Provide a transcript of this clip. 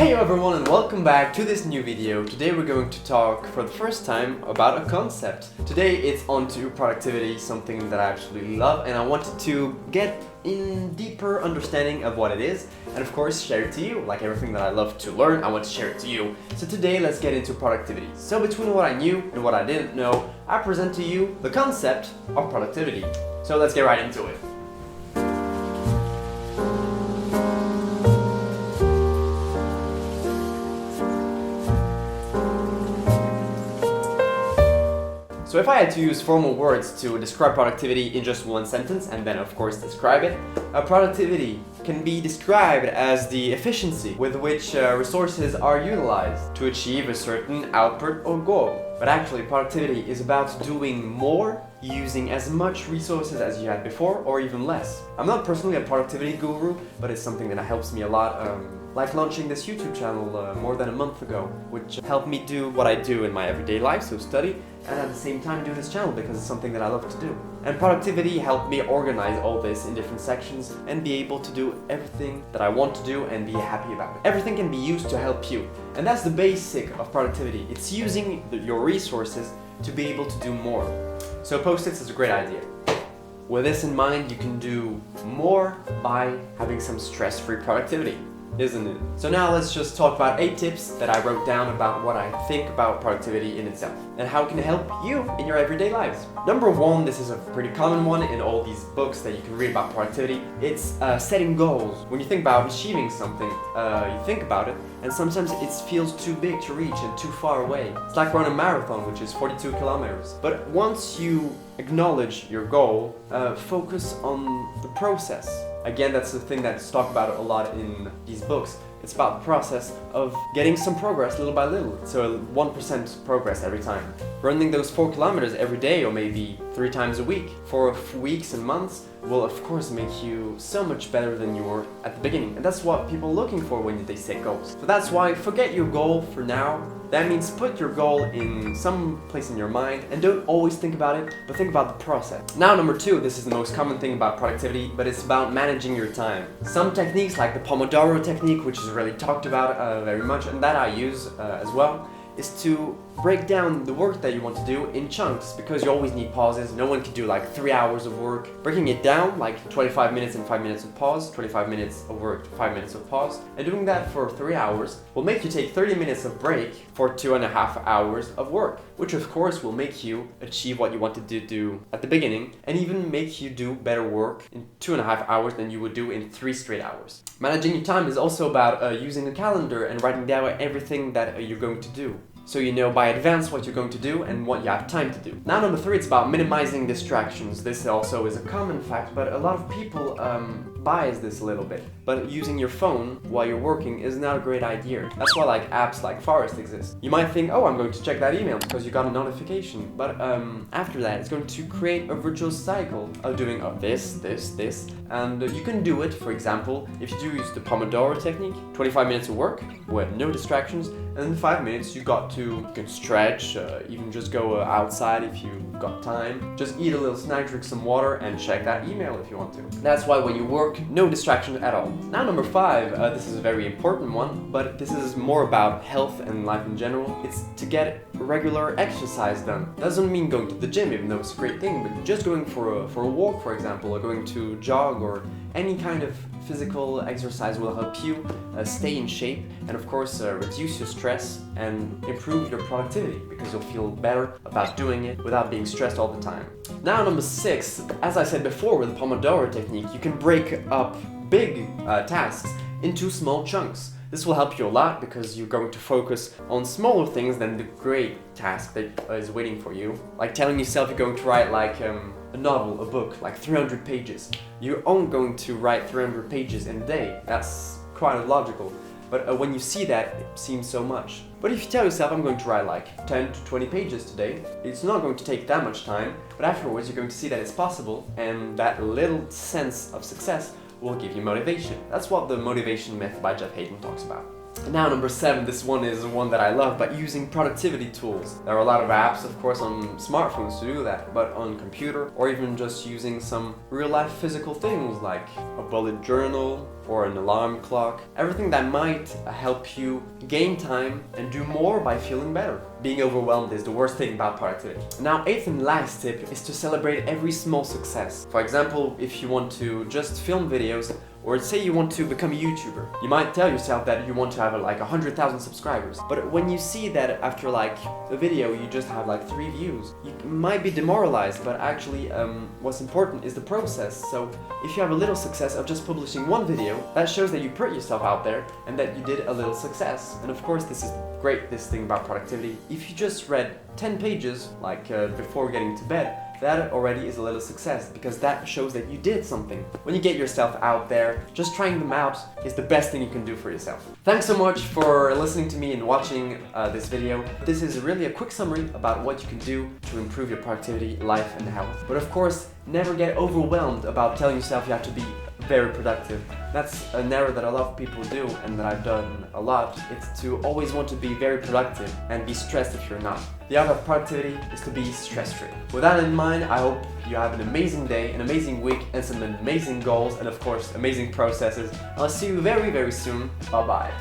Hey everyone, and welcome back to this new video. Today we're going to talk for the first time about a concept. Today it's on to productivity, something that I absolutely love, and I wanted to get in deeper understanding of what it is and of course share it to you. Like everything that I love to learn, I want to share it to you. So today let's get into productivity. So between what I knew and what I didn't know, I present to you the concept of productivity. So let's get right into it. So if I had to use formal words to describe productivity in just one sentence and then of course describe it, productivity can be described as the efficiency with which resources are utilized to achieve a certain output or goal. But actually productivity is about doing more using as much resources as you had before or even less. I'm not personally a productivity guru, but it's something that helps me a lot. Like launching this YouTube channel more than a month ago, which helped me do what I do in my everyday life, so study, and at the same time do this channel because it's something that I love to do. And productivity helped me organize all this in different sections and be able to do everything that I want to do and be happy about it. Everything can be used to help you, and that's the basic of productivity. It's using your resources to be able to do more. So Post-its is a great idea. With this in mind, you can do more by having some stress-free productivity, isn't it? So now let's just talk about 8 tips that I wrote down about what I think about productivity in itself and how it can help you in your everyday lives. Number 1, this is a pretty common one in all these books that you can read about productivity. It's setting goals. When you think about achieving something, you think about it, and sometimes it feels too big to reach and too far away. It's like running a marathon, which is 42 kilometers. But once you acknowledge your goal, focus on the process. Again, that's the thing that's talked about a lot in these books. It's about the process of getting some progress little by little. So 1% progress every time. Running those 4 kilometers every day or maybe 3 times a week for weeks and months will of course make you so much better than you were at the beginning. And that's what people are looking for when they set goals. So that's why forget your goal for now. That means put your goal in some place in your mind and don't always think about it, but think about the process. Now number 2, this is the most common thing about productivity, but it's about managing your time. Some techniques like the Pomodoro technique, which is really talked about very much and that I use as well, is to break down the work that you want to do in chunks because you always need pauses. No one can do like 3 hours of work. Breaking it down like 25 minutes and 5 minutes of pause, 25 minutes of work, 5 minutes of pause, and doing that for 3 hours will make you take 30 minutes of break for 2.5 hours of work, which of course will make you achieve what you wanted to do at the beginning and even make you do better work in 2.5 hours than you would do in 3 straight hours. Managing your time is also about using a calendar and writing down everything that you're going to do, so you know by advance what you're going to do and what you have time to do. Now number 3, it's about minimizing distractions. This also is a common fact, but a lot of people bias this a little bit. But using your phone while you're working is not a great idea. That's why like apps like Forest exist. You might think, oh, I'm going to check that email because you got a notification. But after that, it's going to create a virtuous cycle of doing this. And you can do it, for example, if you do use the Pomodoro technique, 25 minutes of work with no distractions, and in 5 minutes you can stretch, even just go outside if you've got time. Just eat a little snack, drink some water, and check that email if you want to. That's why when you work, no distraction at all. Now number 5, this is a very important one, but this is more about health and life in general. It's to get regular exercise done. Doesn't mean going to the gym, even though it's a great thing, but just going for a walk, for example, or going to jog, or any kind of physical exercise will help you stay in shape and of course reduce your stress and improve your productivity because you'll feel better about doing it without being stressed all the time. Now number 6, as I said before with the Pomodoro technique, you can break up big tasks into small chunks. This will help you a lot because you're going to focus on smaller things than the great task that is waiting for you. Like telling yourself you're going to write like a novel, a book, like 300 pages. You aren't going to write 300 pages in a day. That's quite illogical. But when you see that, it seems so much. But if you tell yourself, I'm going to write like 10 to 20 pages today, it's not going to take that much time, but afterwards you're going to see that it's possible, and that little sense of success will give you motivation. That's what the motivation myth by Jeff Hayden talks about. And now number 7, this one is one that I love, but using productivity tools. There are a lot of apps, of course, on smartphones to do that, but on computer, or even just using some real-life physical things like a bullet journal or an alarm clock, everything that might help you gain time and do more by feeling better. Being overwhelmed is the worst thing about productivity. Now, eighth and last tip is to celebrate every small success. For example, if you want to just film videos, or say you want to become a YouTuber, you might tell yourself that you want to have like 100,000 subscribers. But when you see that after like a video you just have like 3 views, you might be demoralized, but actually what's important is the process. So if you have a little success of just publishing one video, that shows that you put yourself out there and that you did a little success. And of course this is great, this thing about productivity. If you just read 10 pages like before getting to bed, that already is a little success, because that shows that you did something. When you get yourself out there, just trying them out is the best thing you can do for yourself. Thanks so much for listening to me and watching this video. This is really a quick summary about what you can do to improve your productivity, life and health. But of course, never get overwhelmed about telling yourself you have to be very productive. That's an error that a lot of people do and that I've done a lot. It's to always want to be very productive and be stressed if you're not. The art of productivity is to be stress-free. With that in mind, I hope you have an amazing day, an amazing week, and some amazing goals, and of course, amazing processes. I'll see you very, very soon. Bye-bye.